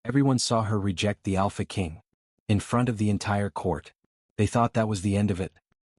Everyone saw her reject the Alpha King. In front of the entire court. They thought that was the end of it.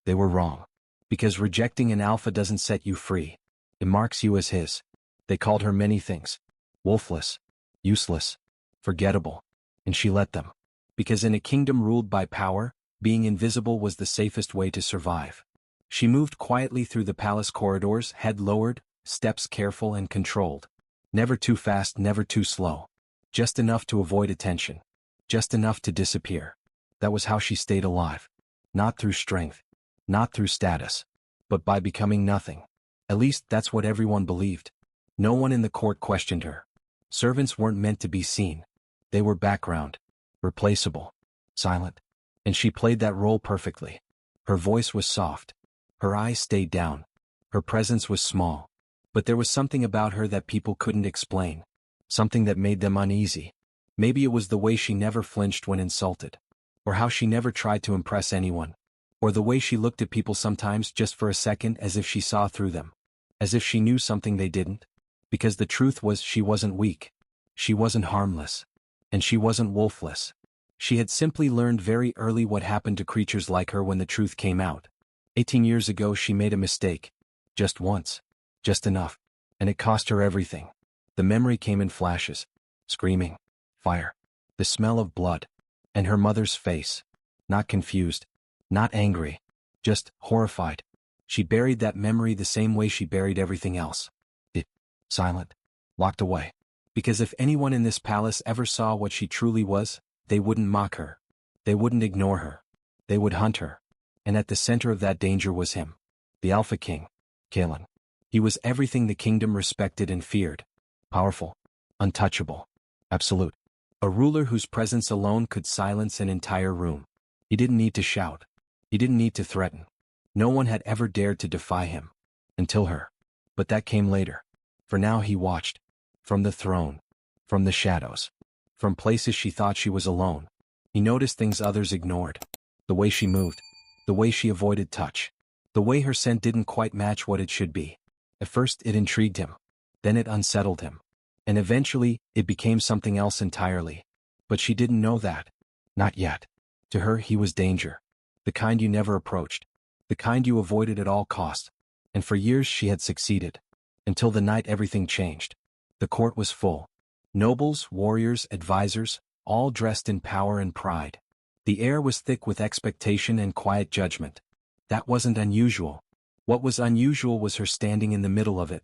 They were wrong. Because rejecting an alpha doesn't set you free. It marks you as his. They called her many things. Wolfless. Useless. Forgettable. And she let them. Because in a kingdom ruled by power, being invisible was the safest way to survive. She moved quietly through the palace corridors, head lowered, steps careful and controlled. Never too fast, never too slow. Just enough to avoid attention. Just enough to disappear. That was how she stayed alive. Not through strength. Not through status. But by becoming nothing. At least that's what everyone believed. No one in the court questioned her. Servants weren't meant to be seen. They were background. Replaceable. Silent. And she played that role perfectly. Her voice was soft. Her eyes stayed down. Her presence was small. But there was something about her that people couldn't explain. Something that made them uneasy. Maybe it was the way she never flinched when insulted. Or how she never tried to impress anyone. Or the way she looked at people sometimes just for a second as if she saw through them. As if she knew something they didn't. Because the truth was she wasn't weak. She wasn't harmless. And she wasn't wolfless. She had simply learned very early what happened to creatures like her when the truth came out. 18 years ago she made a mistake. Just once. Just enough. And it cost her everything. The memory came in flashes. Screaming. Fire. The smell of blood. And her mother's face. Not confused. Not angry. Just horrified. She buried that memory the same way she buried everything else. Silent. Locked away. Because if anyone in this palace ever saw what she truly was, they wouldn't mock her. They wouldn't ignore her. They would hunt her. And at the center of that danger was him. The Alpha King. Kalen. He was everything the kingdom respected and feared. Powerful. Untouchable. Absolute. A ruler whose presence alone could silence an entire room. He didn't need to shout. He didn't need to threaten. No one had ever dared to defy him. Until her. But that came later. For now he watched. From the throne. From the shadows. From places she thought she was alone. He noticed things others ignored. The way she moved. The way she avoided touch. The way her scent didn't quite match what it should be. At first it intrigued him. Then it unsettled him. And eventually, it became something else entirely. But she didn't know that. Not yet. To her he was danger. The kind you never approached. The kind you avoided at all costs. And for years she had succeeded. Until the night everything changed. The court was full. Nobles, warriors, advisors, all dressed in power and pride. The air was thick with expectation and quiet judgment. That wasn't unusual. What was unusual was her standing in the middle of it.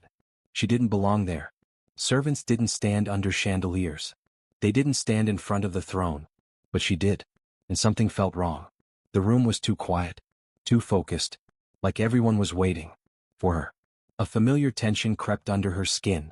She didn't belong there. Servants didn't stand under chandeliers. They didn't stand in front of the throne. But she did. And something felt wrong. The room was too quiet. Too focused. Like everyone was waiting. For her. A familiar tension crept under her skin.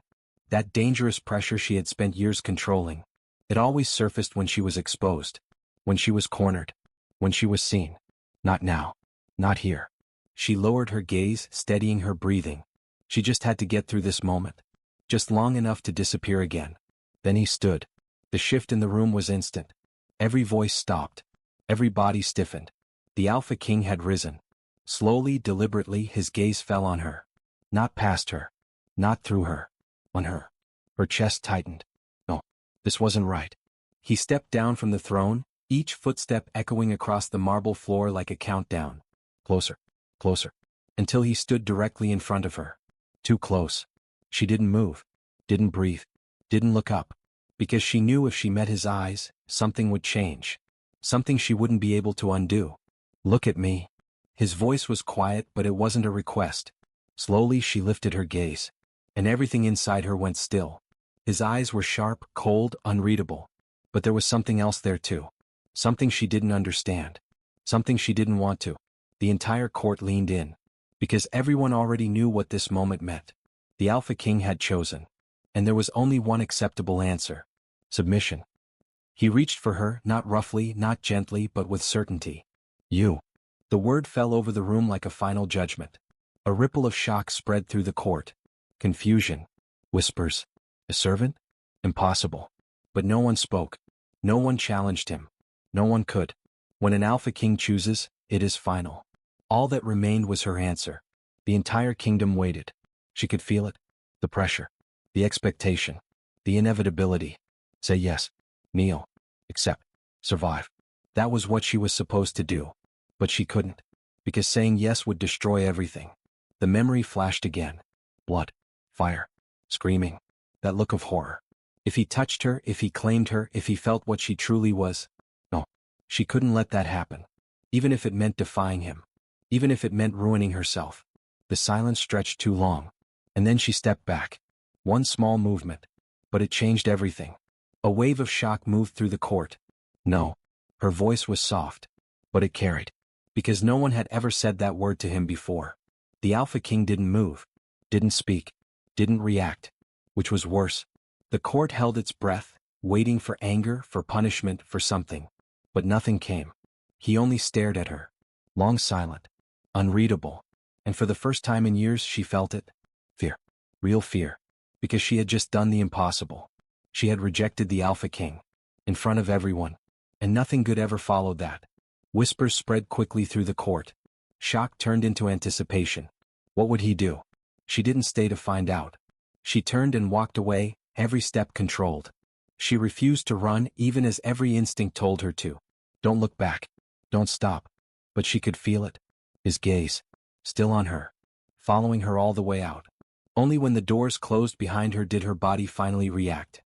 That dangerous pressure she had spent years controlling. It always surfaced when she was exposed. When she was cornered. When she was seen. Not now. Not here. She lowered her gaze, steadying her breathing. She just had to get through this moment. Just long enough to disappear again. Then he stood. The shift in the room was instant. Every voice stopped. Every body stiffened. The Alpha King had risen. Slowly, deliberately, his gaze fell on her. Not past her. Not through her. On her. Her chest tightened. No, this wasn't right. He stepped down from the throne, each footstep echoing across the marble floor like a countdown. Closer. Closer. Until he stood directly in front of her. Too close. She didn't move. Didn't breathe. Didn't look up. Because she knew if she met his eyes, something would change. Something she wouldn't be able to undo. Look at me. His voice was quiet, but it wasn't a request. Slowly she lifted her gaze. And everything inside her went still. His eyes were sharp, cold, unreadable. But there was something else there too. Something she didn't understand. Something she didn't want to. The entire court leaned in. Because everyone already knew what this moment meant. The Alpha King had chosen. And there was only one acceptable answer. Submission. He reached for her, not roughly, not gently, but with certainty. You. The word fell over the room like a final judgment. A ripple of shock spread through the court. Confusion. Whispers. A servant? Impossible. But no one spoke. No one challenged him. No one could. When an Alpha King chooses, it is final. All that remained was her answer. The entire kingdom waited. She could feel it. The pressure. The expectation. The inevitability. Say yes. kneel, accept, survive. That was what she was supposed to do. But she couldn't, because saying yes would destroy everything. The memory flashed again. Blood, fire, screaming, that look of horror. If he touched her, if he claimed her, if he felt what she truly was, no, she couldn't let that happen. Even if it meant defying him. Even if it meant ruining herself. The silence stretched too long. And then she stepped back. One small movement. But it changed everything. A wave of shock moved through the court. No. Her voice was soft. But it carried. Because no one had ever said that word to him before. The Alpha King didn't move. Didn't speak. Didn't react. Which was worse. The court held its breath, waiting for anger, for punishment, for something. But nothing came. He only stared at her. Long silent. Unreadable. And for the first time in years she felt it. Fear. Real fear. Because she had just done the impossible. She had rejected the Alpha King. In front of everyone. And nothing good ever followed that. Whispers spread quickly through the court. Shock turned into anticipation. What would he do? She didn't stay to find out. She turned and walked away, every step controlled. She refused to run even as every instinct told her to. Don't look back. Don't stop. But she could feel it. His gaze. Still on her. Following her all the way out. Only when the doors closed behind her did her body finally react.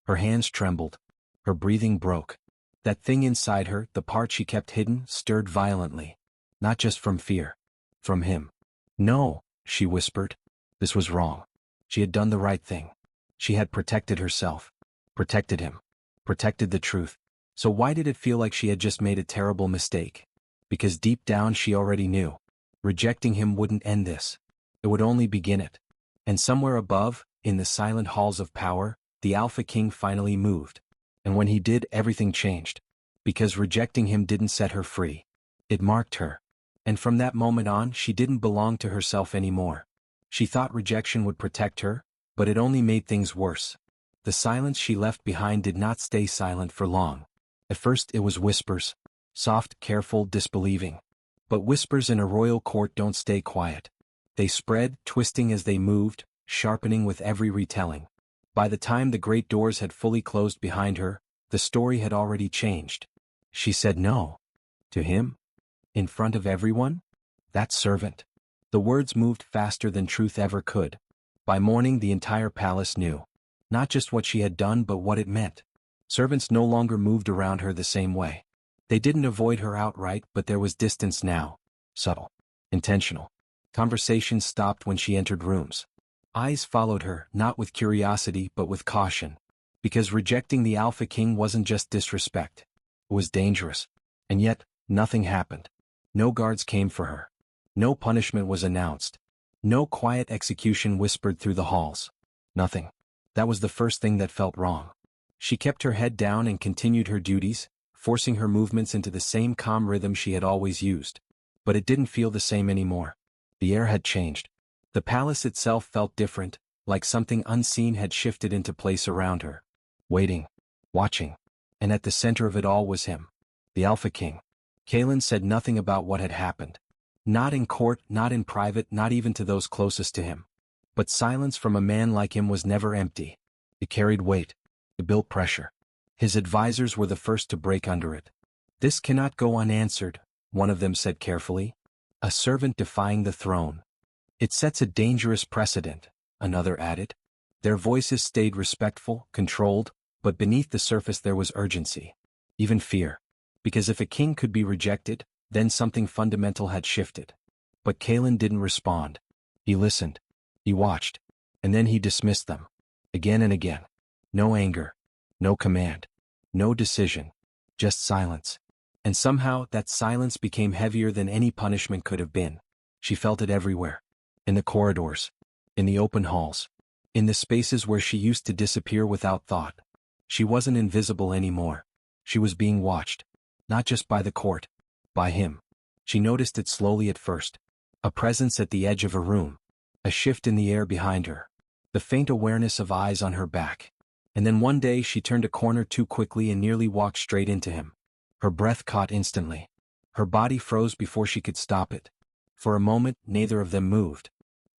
Her hands trembled. Her breathing broke. That thing inside her, the part she kept hidden, stirred violently. Not just from fear. From him. No, she whispered. This was wrong. She had done the right thing. She had protected herself. Protected him. Protected the truth. So why did it feel like she had just made a terrible mistake? Because deep down she already knew. Rejecting him wouldn't end this. It would only begin it. And somewhere above, in the silent halls of power, the Alpha King finally moved. And when he did, everything changed. Because rejecting him didn't set her free. It marked her. And from that moment on, she didn't belong to herself anymore. She thought rejection would protect her, but it only made things worse. The silence she left behind did not stay silent for long. At first it was whispers. Soft, careful, disbelieving. But whispers in a royal court don't stay quiet. They spread, twisting as they moved, sharpening with every retelling. By the time the great doors had fully closed behind her, the story had already changed. She said no. To him? In front of everyone? That servant. The words moved faster than truth ever could. By morning the entire palace knew. Not just what she had done but what it meant. Servants no longer moved around her the same way. They didn't avoid her outright, but there was distance now. Subtle. Intentional. Conversations stopped when she entered rooms. Eyes followed her, not with curiosity but with caution. Because rejecting the Alpha King wasn't just disrespect. It was dangerous. And yet, nothing happened. No guards came for her. No punishment was announced. No quiet execution whispered through the halls. Nothing. That was the first thing that felt wrong. She kept her head down and continued her duties, forcing her movements into the same calm rhythm she had always used. But it didn't feel the same anymore. The air had changed. The palace itself felt different, like something unseen had shifted into place around her. Waiting. Watching. And at the center of it all was him. The Alpha King. Kalen said nothing about what had happened. Not in court, not in private, not even to those closest to him. But silence from a man like him was never empty. It carried weight. It built pressure. His advisors were the first to break under it. This cannot go unanswered, one of them said carefully. A servant defying the throne. It sets a dangerous precedent, another added. Their voices stayed respectful, controlled, but beneath the surface there was urgency. Even fear. Because if a king could be rejected, then something fundamental had shifted. But Kalen didn't respond. He listened. He watched. And then he dismissed them. Again and again. No anger. No command. No decision. Just silence. And somehow that silence became heavier than any punishment could have been. She felt it everywhere. In the corridors. In the open halls. In the spaces where she used to disappear without thought. She wasn't invisible anymore. She was being watched. Not just by the court. By him. She noticed it slowly at first. A presence at the edge of a room. A shift in the air behind her. The faint awareness of eyes on her back. And then one day she turned a corner too quickly and nearly walked straight into him. Her breath caught instantly. Her body froze before she could stop it. For a moment, neither of them moved.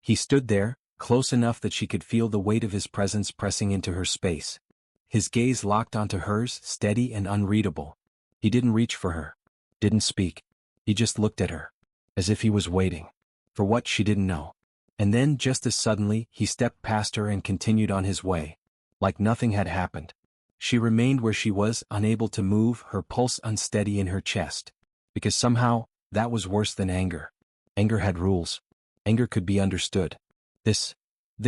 He stood there, close enough that she could feel the weight of his presence pressing into her space. his gaze locked onto hers, steady and unreadable. He didn't reach for her. Didn't speak. He just looked at her. As if he was waiting. For what she didn't know. And then, just as suddenly, he stepped past her and continued on his way. Like nothing had happened. She remained where she was, unable to move, her pulse unsteady in her chest. Because somehow, that was worse than anger. Anger had rules. Anger could be understood. This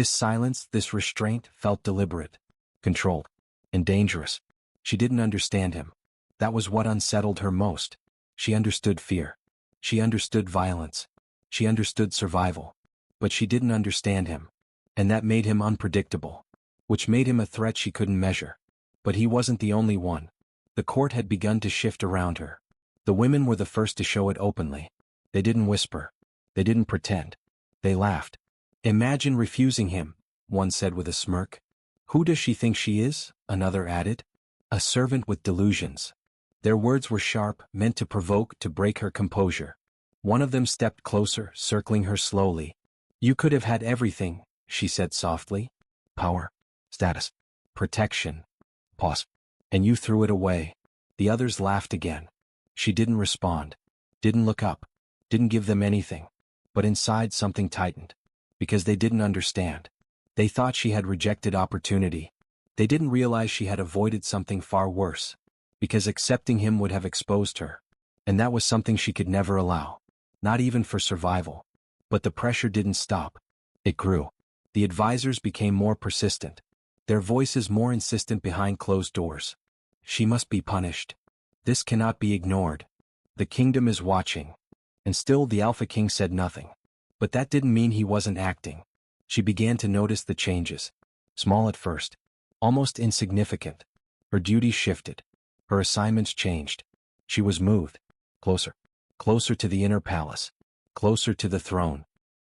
silence, this restraint, felt deliberate. Controlled. And dangerous. She didn't understand him. That was what unsettled her most. She understood fear. She understood violence. She understood survival. But she didn't understand him. And that made him unpredictable. Which made him a threat she couldn't measure. But he wasn't the only one. The court had begun to shift around her. The women were the first to show it openly. They didn't whisper. They didn't pretend. They laughed. "Imagine refusing him," one said with a smirk. "Who does she think she is?" another added. "A servant with delusions." Their words were sharp, meant to provoke, to break her composure. One of them stepped closer, circling her slowly. "You could have had everything," she said softly. "Power, status, protection." Pause. "And you threw it away." The others laughed again. She didn't respond. Didn't look up. Didn't give them anything. But inside something tightened. Because they didn't understand. They thought she had rejected opportunity. They didn't realize she had avoided something far worse. Because accepting him would have exposed her. And that was something she could never allow. Not even for survival. But the pressure didn't stop. It grew. The advisors became more persistent. Their voices more insistent behind closed doors. "She must be punished. This cannot be ignored. The kingdom is watching." And still the Alpha King said nothing. But that didn't mean he wasn't acting. She began to notice the changes. Small at first. Almost insignificant. Her duties shifted. Her assignments changed. She was moved. Closer. Closer to the inner palace. Closer to the throne.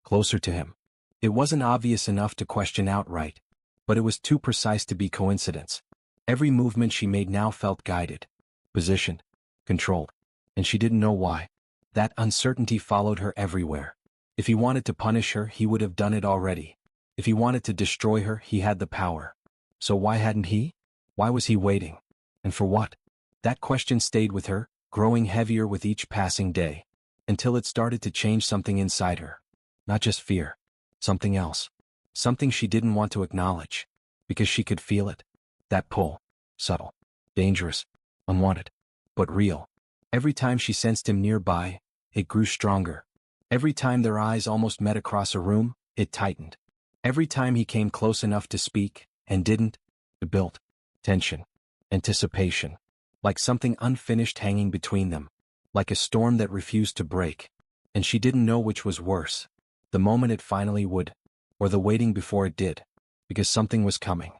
Closer to him. It wasn't obvious enough to question outright. But it was too precise to be coincidence. Every movement she made now felt guided. Positioned. Controlled. And she didn't know why. That uncertainty followed her everywhere. If he wanted to punish her, he would have done it already. If he wanted to destroy her, he had the power. So why hadn't he? Why was he waiting? And for what? That question stayed with her, growing heavier with each passing day. Until it started to change something inside her. Not just fear. Something else. Something she didn't want to acknowledge. Because she could feel it. That pull. Subtle. Dangerous. Unwanted. But real. Every time she sensed him nearby, it grew stronger. Every time their eyes almost met across a room, it tightened. Every time he came close enough to speak, and didn't, it built. Tension. Anticipation. Like something unfinished hanging between them. Like a storm that refused to break. And she didn't know which was worse. The moment it finally would. Or the waiting before it did. Because something was coming.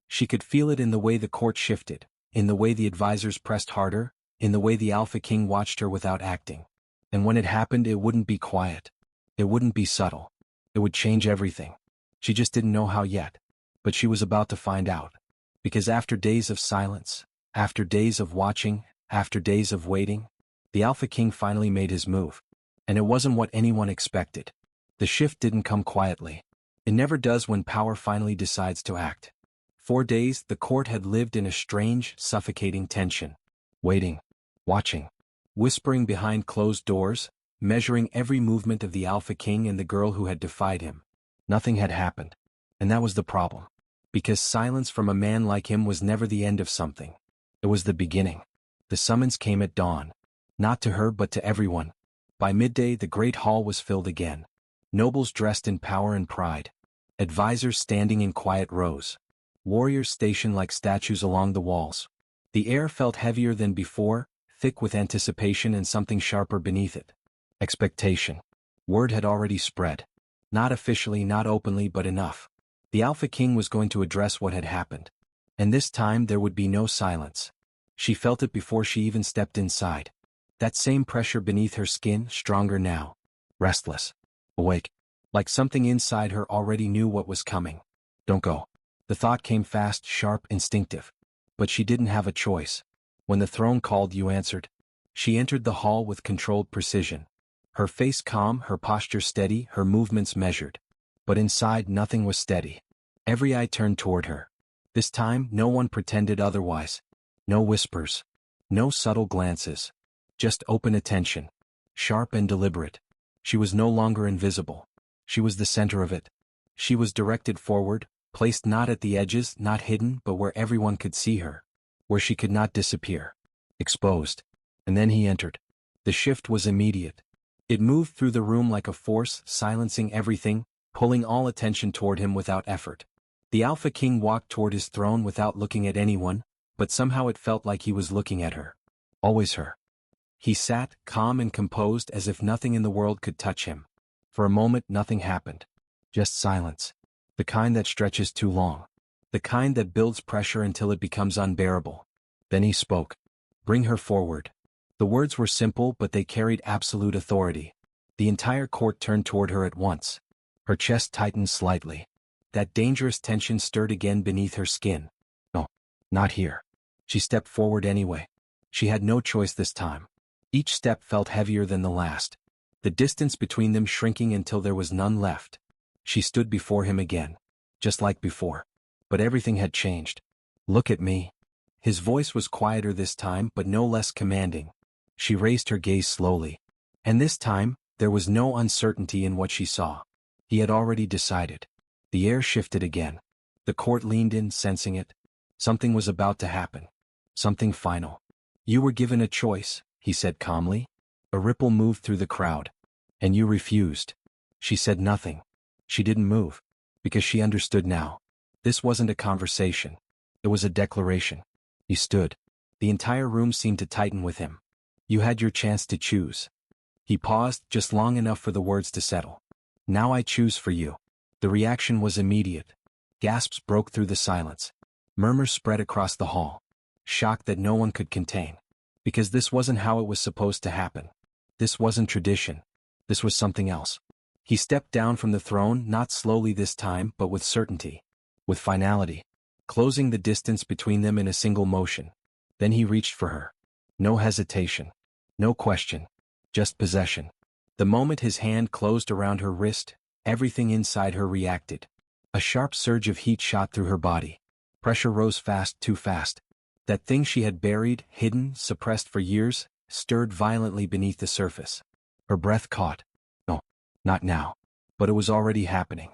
She could feel it in the way the court shifted. In the way the advisors pressed harder. In the way the Alpha King watched her without acting. And when it happened, it wouldn't be quiet. It wouldn't be subtle. It would change everything. She just didn't know how yet. But she was about to find out. Because after days of silence, after days of watching, after days of waiting, the Alpha King finally made his move. And it wasn't what anyone expected. The shift didn't come quietly. It never does when power finally decides to act. 4 days, the court had lived in a strange, suffocating tension. Waiting. Watching. Whispering behind closed doors, measuring every movement of the Alpha King and the girl who had defied him. Nothing had happened. And that was the problem. Because silence from a man like him was never the end of something. It was the beginning. The summons came at dawn. Not to her but to everyone. By midday the great hall was filled again. Nobles dressed in power and pride. Advisors standing in quiet rows. Warriors stationed like statues along the walls. The air felt heavier than before, thick with anticipation and something sharper beneath it. Expectation. Word had already spread. Not officially, not openly, but enough. The Alpha King was going to address what had happened. And this time there would be no silence. She felt it before she even stepped inside. That same pressure beneath her skin, stronger now. Restless. Awake. Like something inside her already knew what was coming. Don't go. The thought came fast, sharp, instinctive. But she didn't have a choice. When the throne called, you answered. She entered the hall with controlled precision. Her face calm, her posture steady, her movements measured. But inside nothing was steady. Every eye turned toward her. This time, no one pretended otherwise. No whispers. No subtle glances. Just open attention. Sharp and deliberate. She was no longer invisible. She was the center of it. She was directed forward, placed not at the edges, not hidden, but where everyone could see her. Where she could not disappear. Exposed. And then he entered. The shift was immediate. It moved through the room like a force, silencing everything, pulling all attention toward him without effort. The Alpha King walked toward his throne without looking at anyone, but somehow it felt like he was looking at her. Always her. He sat, calm and composed as if nothing in the world could touch him. For a moment nothing happened. Just silence. The kind that stretches too long. The kind that builds pressure until it becomes unbearable. Then he spoke. Bring her forward. The words were simple, but they carried absolute authority. The entire court turned toward her at once. Her chest tightened slightly. That dangerous tension stirred again beneath her skin. No, not here. She stepped forward anyway. She had no choice this time. Each step felt heavier than the last. The distance between them shrinking until there was none left. She stood before him again. Just like before. But everything had changed. Look at me. His voice was quieter this time, but no less commanding. She raised her gaze slowly. And this time, there was no uncertainty in what she saw. He had already decided. The air shifted again. The court leaned in, sensing it. Something was about to happen. Something final. You were given a choice, he said calmly. A ripple moved through the crowd. And you refused. She said nothing. She didn't move. Because she understood now. This wasn't a conversation. It was a declaration. He stood. The entire room seemed to tighten with him. You had your chance to choose. He paused just long enough for the words to settle. Now I choose for you. The reaction was immediate. Gasps broke through the silence. Murmurs spread across the hall. Shock that no one could contain. Because this wasn't how it was supposed to happen. This wasn't tradition. This was something else. He stepped down from the throne, not slowly this time, but with certainty. With finality. Closing the distance between them in a single motion. Then he reached for her. No hesitation. No question. Just possession. The moment his hand closed around her wrist, everything inside her reacted. A sharp surge of heat shot through her body. Pressure rose fast, too fast. That thing she had buried, hidden, suppressed for years, stirred violently beneath the surface. Her breath caught. No, not now. But it was already happening.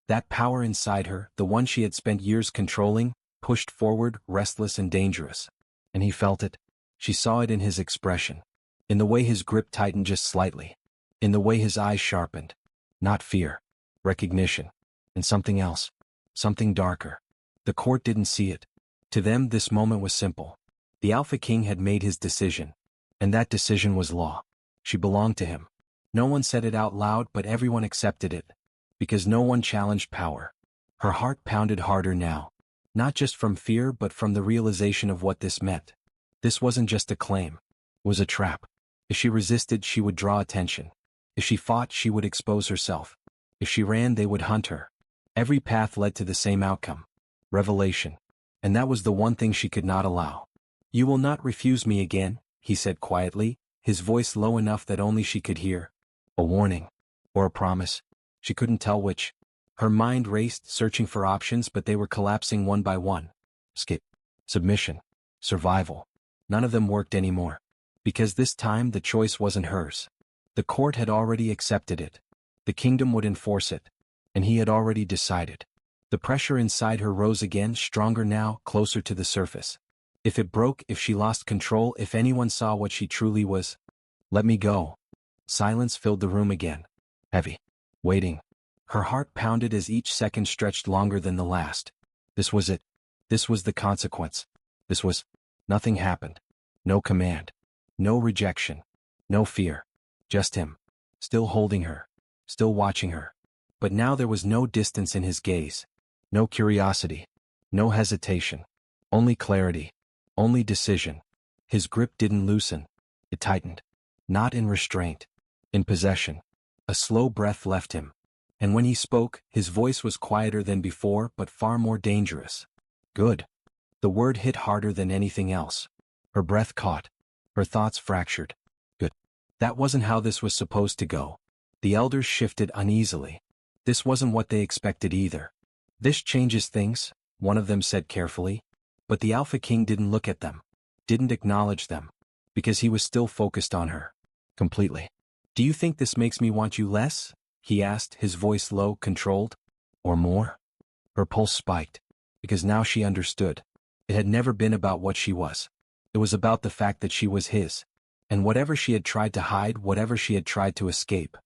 That power inside her, the one she had spent years controlling, pushed forward, restless and dangerous. And he felt it. She saw it in his expression. In the way his grip tightened just slightly. In the way his eyes sharpened. Not fear. Recognition. And something else. Something darker. The court didn't see it. To them this moment was simple. The Alpha King had made his decision. And that decision was law. She belonged to him. No one said it out loud, but everyone accepted it. Because no one challenged power. Her heart pounded harder now. Not just from fear, but from the realization of what this meant. This wasn't just a claim. It was a trap. If she resisted, she would draw attention. If she fought, she would expose herself. If she ran, they would hunt her. Every path led to the same outcome. Revelation. And that was the one thing she could not allow. You will not refuse me again, he said quietly, his voice low enough that only she could hear. A warning. Or a promise. She couldn't tell which. Her mind raced, searching for options, but they were collapsing one by one. Escape. Submission. Survival. None of them worked anymore. Because this time the choice wasn't hers. The court had already accepted it. The kingdom would enforce it. And he had already decided. The pressure inside her rose again, stronger now, closer to the surface. If it broke, if she lost control, if anyone saw what she truly was. Let me go. Silence filled the room again. Heavy. Waiting. Her heart pounded as each second stretched longer than the last. This was it. This was the consequence. This was... Nothing happened. No command. No rejection. No fear. Just him. Still holding her. Still watching her. But now there was no distance in his gaze. No curiosity. No hesitation. Only clarity. Only decision. His grip didn't loosen. It tightened. Not in restraint. In possession. A slow breath left him. And when he spoke, his voice was quieter than before, but far more dangerous. Good. The word hit harder than anything else. Her breath caught. Her thoughts fractured. Good. That wasn't how this was supposed to go. The elders shifted uneasily. This wasn't what they expected either. This changes things, one of them said carefully. But the Alpha King didn't look at them, didn't acknowledge them, because he was still focused on her. Completely. Do you think this makes me want you less? He asked, his voice low, controlled. Or more? Her pulse spiked, because now she understood. It had never been about what she was. It was about the fact that she was his. And whatever she had tried to hide, whatever she had tried to escape,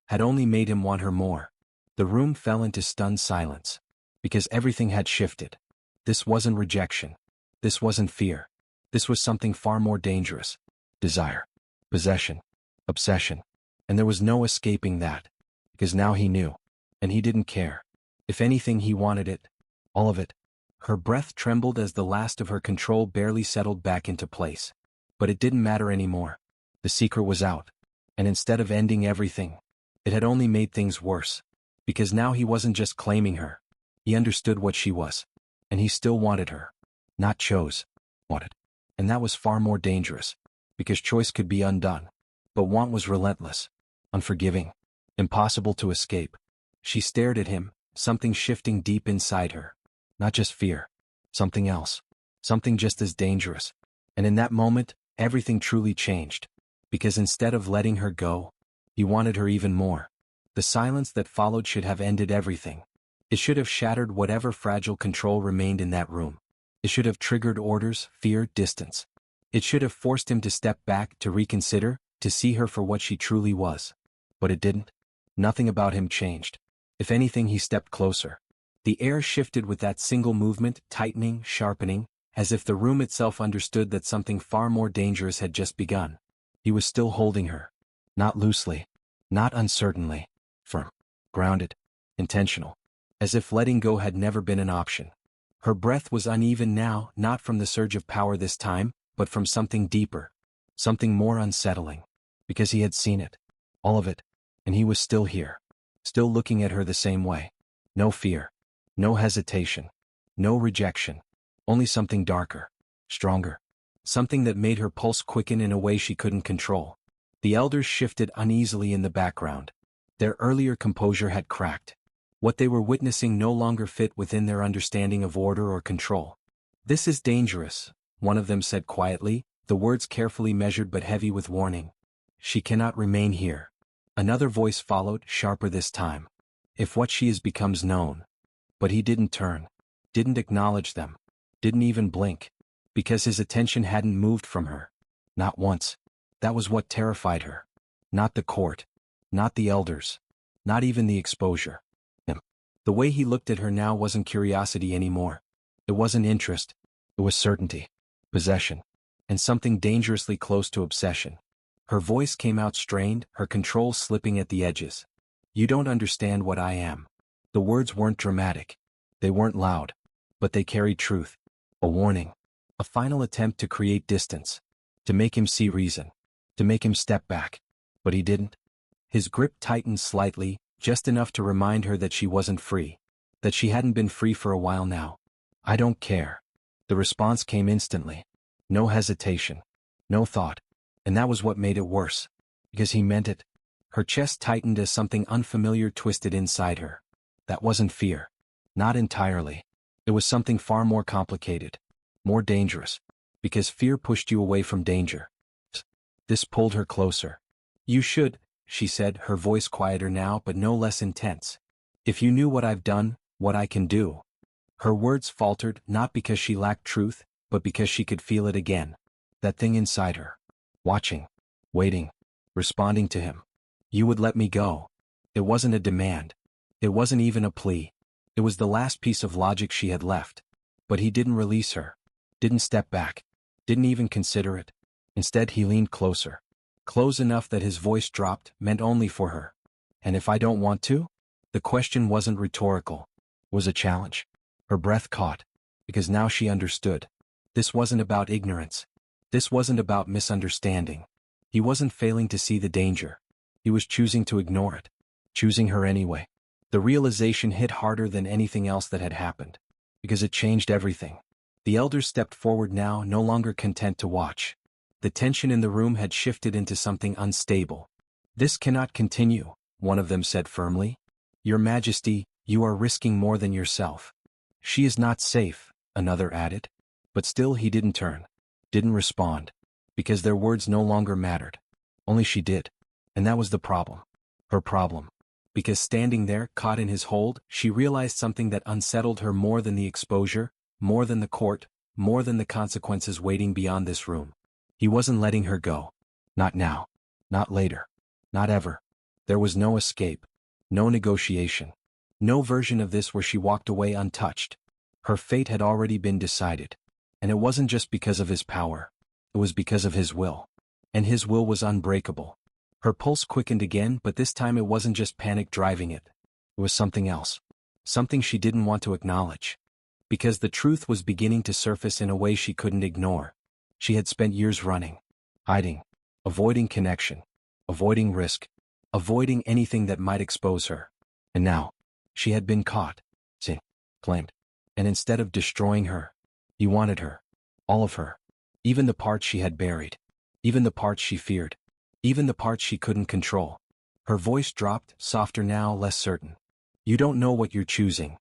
had only made him want her more. The room fell into stunned silence, because everything had shifted. This wasn't rejection. This wasn't fear. This was something far more dangerous. Desire. Possession. Obsession. And there was no escaping that. Because now he knew. And he didn't care. If anything, he wanted it. All of it. Her breath trembled as the last of her control barely settled back into place. But it didn't matter anymore. The secret was out. And instead of ending everything, it had only made things worse. Because now he wasn't just claiming her. He understood what she was. And he still wanted her. Not chose. Wanted. And that was far more dangerous. Because choice could be undone. But want was relentless. Unforgiving. Impossible to escape. She stared at him, something shifting deep inside her. Not just fear. Something else. Something just as dangerous. And in that moment, everything truly changed. Because instead of letting her go, he wanted her even more. The silence that followed should have ended everything. It should have shattered whatever fragile control remained in that room. It should have triggered orders, fear, distance. It should have forced him to step back, to reconsider, to see her for what she truly was. But it didn't. Nothing about him changed. If anything, he stepped closer. The air shifted with that single movement, tightening, sharpening, as if the room itself understood that something far more dangerous had just begun. He was still holding her. Not loosely. Not uncertainly. Firm. Grounded. Intentional. As if letting go had never been an option. Her breath was uneven now, not from the surge of power this time, but from something deeper. Something more unsettling. Because he had seen it. All of it. And he was still here. Still looking at her the same way. No fear. No hesitation. No rejection. Only something darker. Stronger. Something that made her pulse quicken in a way she couldn't control. The elders shifted uneasily in the background. Their earlier composure had cracked. What they were witnessing no longer fit within their understanding of order or control. This is dangerous, one of them said quietly, the words carefully measured but heavy with warning. She cannot remain here. Another voice followed, sharper this time. If what she is becomes known. But he didn't turn. Didn't acknowledge them. Didn't even blink. Because his attention hadn't moved from her. Not once. That was what terrified her. Not the court. Not the elders. Not even the exposure. Him. The way he looked at her now wasn't curiosity anymore. It wasn't interest. It was certainty. Possession. And something dangerously close to obsession. Her voice came out strained, her control slipping at the edges. You don't understand what I am. The words weren't dramatic. They weren't loud. But they carried truth. A warning. A final attempt to create distance. To make him see reason. To make him step back. But he didn't. His grip tightened slightly, just enough to remind her that she wasn't free. That she hadn't been free for a while now. I don't care. The response came instantly. No hesitation. No thought. And that was what made it worse. Because he meant it. Her chest tightened as something unfamiliar twisted inside her. That wasn't fear. Not entirely. It was something far more complicated. More dangerous. Because fear pushed you away from danger. This pulled her closer. You should, she said, her voice quieter now but no less intense. If you knew what I've done, what I can do. Her words faltered, not because she lacked truth, but because she could feel it again. That thing inside her. Watching. Waiting. Responding to him. You would let me go. It wasn't a demand. It wasn't even a plea. It was the last piece of logic she had left. But he didn't release her. Didn't step back. Didn't even consider it. Instead he leaned closer. Close enough that his voice dropped, meant only for her. And if I don't want to? The question wasn't rhetorical. It was a challenge. Her breath caught. Because now she understood. This wasn't about ignorance. This wasn't about misunderstanding. He wasn't failing to see the danger. He was choosing to ignore it. Choosing her anyway. The realization hit harder than anything else that had happened. Because it changed everything. The elders stepped forward now, no longer content to watch. The tension in the room had shifted into something unstable. This cannot continue, one of them said firmly. Your Majesty, you are risking more than yourself. She is not safe, another added. But still he didn't turn. Didn't respond. Because their words no longer mattered. Only she did. And that was the problem. Her problem. Because standing there, caught in his hold, she realized something that unsettled her more than the exposure, more than the court, more than the consequences waiting beyond this room. He wasn't letting her go. Not now. Not later. Not ever. There was no escape. No negotiation. No version of this where she walked away untouched. Her fate had already been decided. And it wasn't just because of his power. It was because of his will. And his will was unbreakable. Her pulse quickened again, but this time it wasn't just panic driving it. It was something else. Something she didn't want to acknowledge. Because the truth was beginning to surface in a way she couldn't ignore. She had spent years running, hiding, avoiding connection, avoiding risk, avoiding anything that might expose her. And now, she had been caught, claimed. And instead of destroying her, he wanted her. All of her. Even the parts she had buried. Even the parts she feared. Even the parts she couldn't control. Her voice dropped, softer now, less certain. You don't know what you're choosing.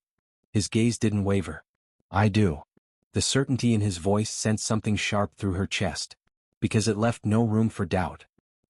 His gaze didn't waver. I do. The certainty in his voice sent something sharp through her chest. Because it left no room for doubt.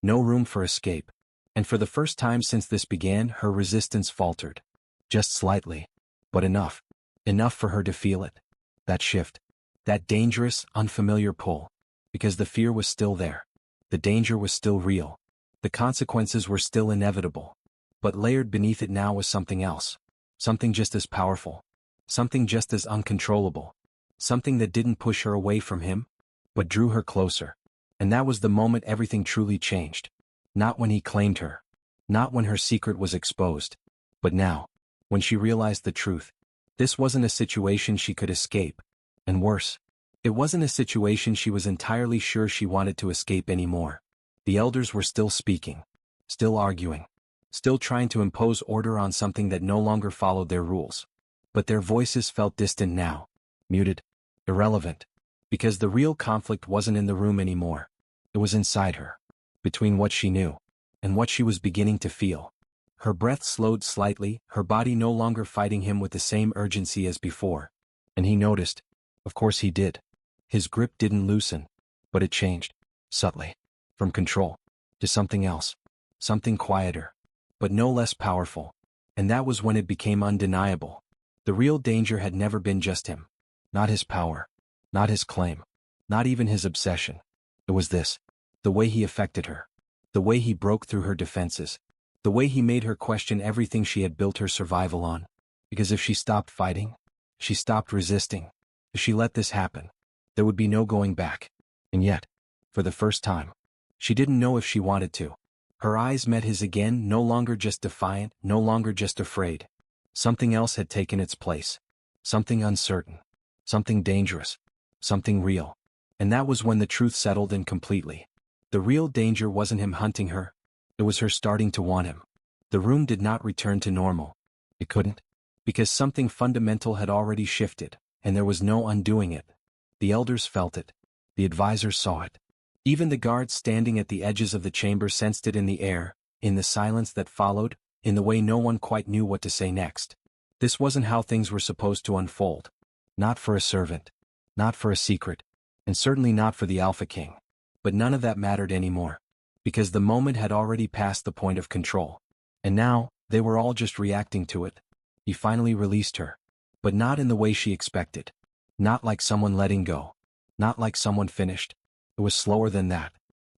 No room for escape. And for the first time since this began, her resistance faltered. Just slightly. But enough. Enough for her to feel it. That shift. That dangerous, unfamiliar pull. Because the fear was still there. The danger was still real. The consequences were still inevitable. But layered beneath it now was something else. Something just as powerful. Something just as uncontrollable. Something that didn't push her away from him, but drew her closer. And that was the moment everything truly changed. Not when he claimed her. Not when her secret was exposed. But now, when she realized the truth. This wasn't a situation she could escape. And worse, it wasn't a situation she was entirely sure she wanted to escape anymore. The elders were still speaking. Still arguing. Still trying to impose order on something that no longer followed their rules. But their voices felt distant now. Muted. Irrelevant. Because the real conflict wasn't in the room anymore. It was inside her. Between what she knew. And what she was beginning to feel. Her breath slowed slightly, her body no longer fighting him with the same urgency as before. And he noticed. Of course he did. His grip didn't loosen. But it changed. Subtly. From control. To something else. Something quieter. But no less powerful. And that was when it became undeniable. The real danger had never been just him. Not his power. Not his claim. Not even his obsession. It was this. The way he affected her. The way he broke through her defenses. The way he made her question everything she had built her survival on. Because if she stopped fighting, she stopped resisting, if she let this happen, there would be no going back. And yet, for the first time, she didn't know if she wanted to. Her eyes met his again, no longer just defiant, no longer just afraid. Something else had taken its place. Something uncertain. Something dangerous. Something real. And that was when the truth settled in completely. The real danger wasn't him hunting her. It was her starting to want him. The room did not return to normal. It couldn't. Because something fundamental had already shifted, and there was no undoing it. The elders felt it. The advisors saw it. Even the guards standing at the edges of the chamber sensed it in the air, in the silence that followed, in the way no one quite knew what to say next. This wasn't how things were supposed to unfold. Not for a servant. Not for a secret. And certainly not for the Alpha King. But none of that mattered anymore. Because the moment had already passed the point of control. And now, they were all just reacting to it. He finally released her. But not in the way she expected. Not like someone letting go. Not like someone finished. It was slower than that.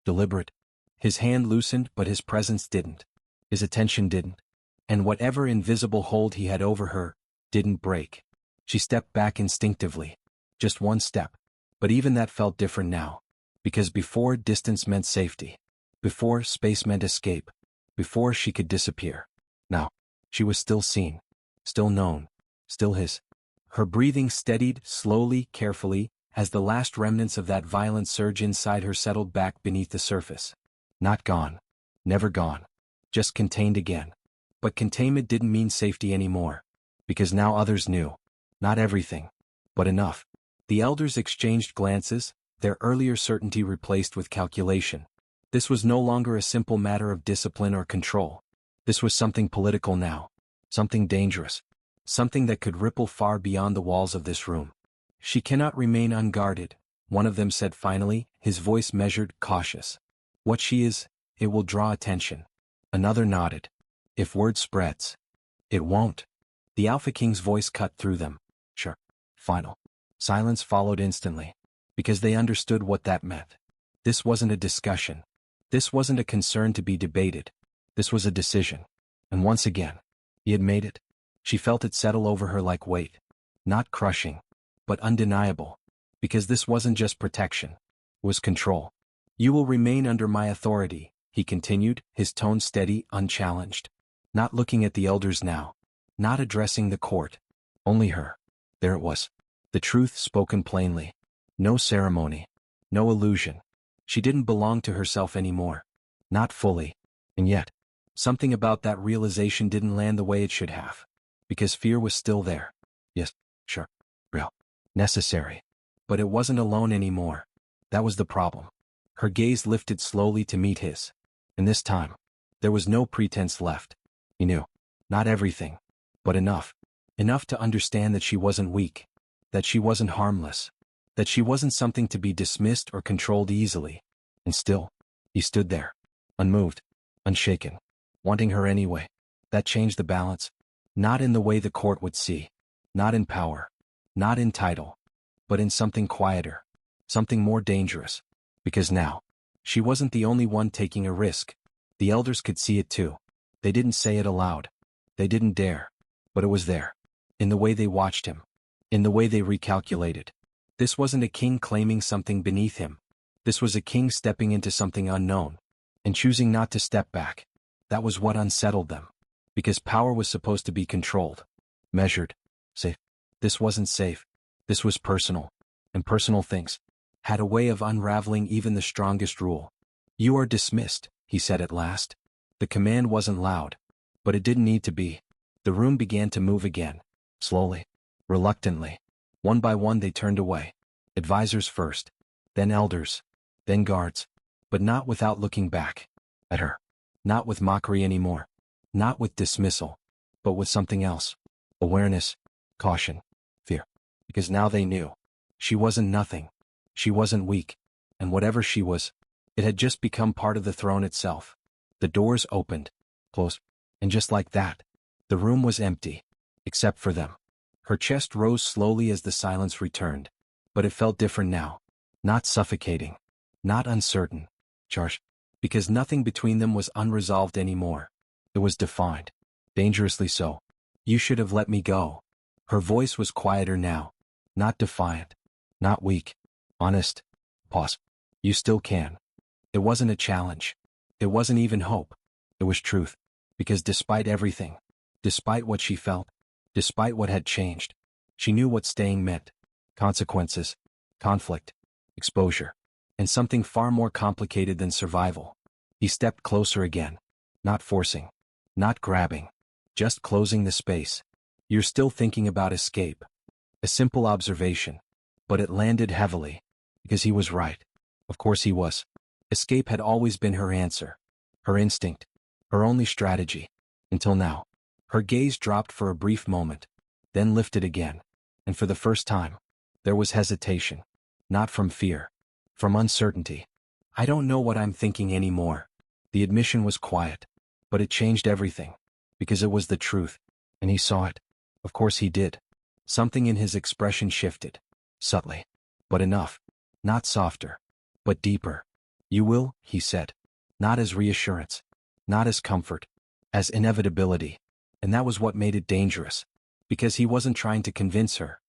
Deliberate. His hand loosened, but his presence didn't. His attention didn't. And whatever invisible hold he had over her, didn't break. She stepped back instinctively. Just one step. But even that felt different now. Because before, distance meant safety. Before, space meant escape. Before, she could disappear. Now, she was still seen. Still known. Still his. Her breathing steadied, slowly, carefully, as the last remnants of that violent surge inside her settled back beneath the surface. Not gone. Never gone. Just contained again. But containment didn't mean safety anymore. Because now others knew. Not everything. But enough. The elders exchanged glances, their earlier certainty replaced with calculation. This was no longer a simple matter of discipline or control. This was something political now. Something dangerous. something that could ripple far beyond the walls of this room. She cannot remain unguarded, one of them said finally, his voice measured, cautious. What she is, it will draw attention. Another nodded. If word spreads. It won't. The Alpha King's voice cut through them. Sure. Final. Silence followed instantly. Because they understood what that meant. This wasn't a discussion. This wasn't a concern to be debated. This was a decision. And once again, he had made it. She felt it settle over her like weight. Not crushing, but undeniable. Because this wasn't just protection. It was control. You will remain under my authority, he continued, his tone steady, unchallenged. Not looking at the elders now. Not addressing the court. Only her. There it was. The truth spoken plainly. No ceremony. No illusion. She didn't belong to herself anymore. Not fully. And yet, something about that realization didn't land the way it should have. Because fear was still there. Yes, sure. Real. Necessary. But it wasn't alone anymore. That was the problem. Her gaze lifted slowly to meet his. And this time, there was no pretense left. He knew. Not everything. But enough. Enough to understand that she wasn't weak. That she wasn't harmless. That she wasn't something to be dismissed or controlled easily. And still, he stood there. Unmoved. Unshaken. Wanting her anyway. That changed the balance. Not in the way the court would see. Not in power. Not in title. But in something quieter. Something more dangerous. Because now, she wasn't the only one taking a risk. The elders could see it too. They didn't say it aloud. They didn't dare. But it was there. In the way they watched him. In the way they recalculated. This wasn't a king claiming something beneath him. This was a king stepping into something unknown. And choosing not to step back. That was what unsettled them. Because power was supposed to be controlled. Measured. Safe. This wasn't safe. This was personal. And personal things had a way of unraveling even the strongest rule. You are dismissed, he said at last. The command wasn't loud. But it didn't need to be. The room began to move again. Slowly. Reluctantly. One by one they turned away. Advisors first. Then elders. Then guards. But not without looking back. At her. Not with mockery anymore. Not with dismissal. But with something else. Awareness. Caution. Fear. Because now they knew. She wasn't nothing. She wasn't weak. And whatever she was, it had just become part of the throne itself. The doors opened. Closed. And just like that, the room was empty. Except for them. Her chest rose slowly as the silence returned. But it felt different now. Not suffocating. Not uncertain. Charged. Because nothing between them was unresolved anymore. It was defined. Dangerously so. You should have let me go. Her voice was quieter now. Not defiant. Not weak. Honest. Pause. You still can. It wasn't a challenge. It wasn't even hope. It was truth. Because despite everything, despite what she felt, despite what had changed, she knew what staying meant. Consequences. Conflict. Exposure. And something far more complicated than survival. He stepped closer again. Not forcing. Not grabbing. Just closing the space. You're still thinking about escape. A simple observation. But it landed heavily. Because he was right. Of course he was. Escape had always been her answer. Her instinct. Her only strategy. Until now. Her gaze dropped for a brief moment. Then lifted again. And for the first time, there was hesitation. Not from fear. From uncertainty. I don't know what I'm thinking anymore. The admission was quiet. But it changed everything. Because it was the truth. And he saw it. Of course he did. Something in his expression shifted. Subtly. But enough. Not softer. But deeper. You will, he said. Not as reassurance. Not as comfort. As inevitability. And that was what made it dangerous. Because he wasn't trying to convince her.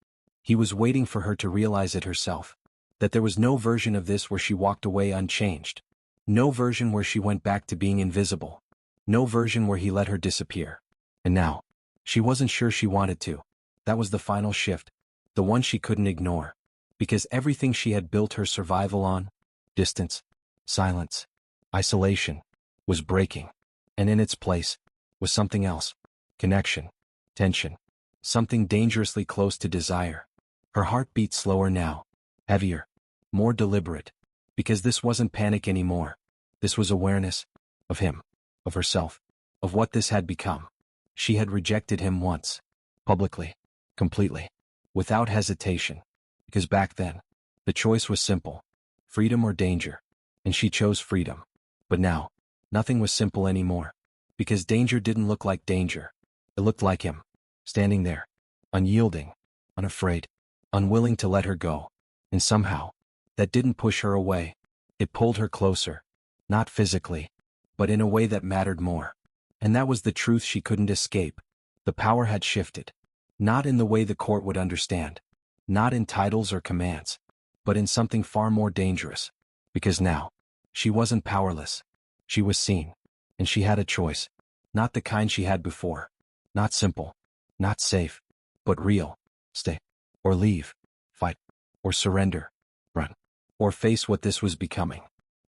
He was waiting for her to realize it herself. That there was no version of this where she walked away unchanged. No version where she went back to being invisible. No version where he let her disappear. And now, she wasn't sure she wanted to. That was the final shift. The one she couldn't ignore. Because everything she had built her survival on, distance, silence, isolation, was breaking. And in its place, was something else. Connection, tension, something dangerously close to desire. Her heart beat slower now. Heavier. More deliberate. Because this wasn't panic anymore. This was awareness. Of him. Of herself. Of what this had become. She had rejected him once. Publicly. Completely. Without hesitation. Because back then, the choice was simple. Freedom or danger. And she chose freedom. But now, nothing was simple anymore. Because danger didn't look like danger. It looked like him. Standing there. Unyielding. Unafraid. Unwilling to let her go. And somehow, that didn't push her away. It pulled her closer. Not physically, but in a way that mattered more. And that was the truth she couldn't escape. The power had shifted. Not in the way the court would understand. Not in titles or commands. But in something far more dangerous. Because now, she wasn't powerless. She was seen. And she had a choice. Not the kind she had before. Not simple. Not safe. But real. Stay. Or leave. Fight. Or surrender. Run. Or face what this was becoming.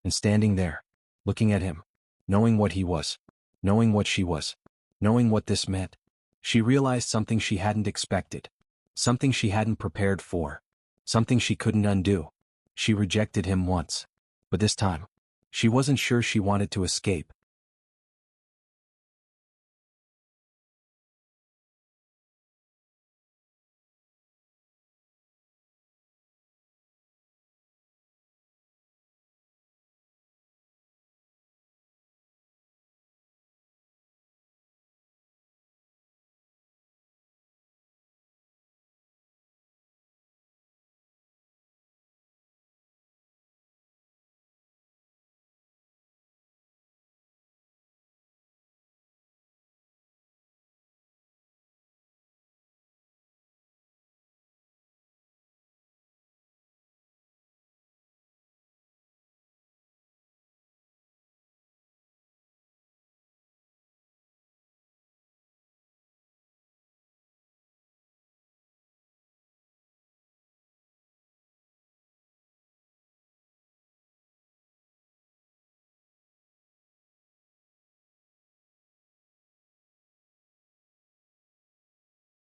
And standing there, looking at him, knowing what he was, knowing what she was, knowing what this meant, she realized something she hadn't expected. Something she hadn't prepared for. Something she couldn't undo. She rejected him once. But this time, she wasn't sure she wanted to escape.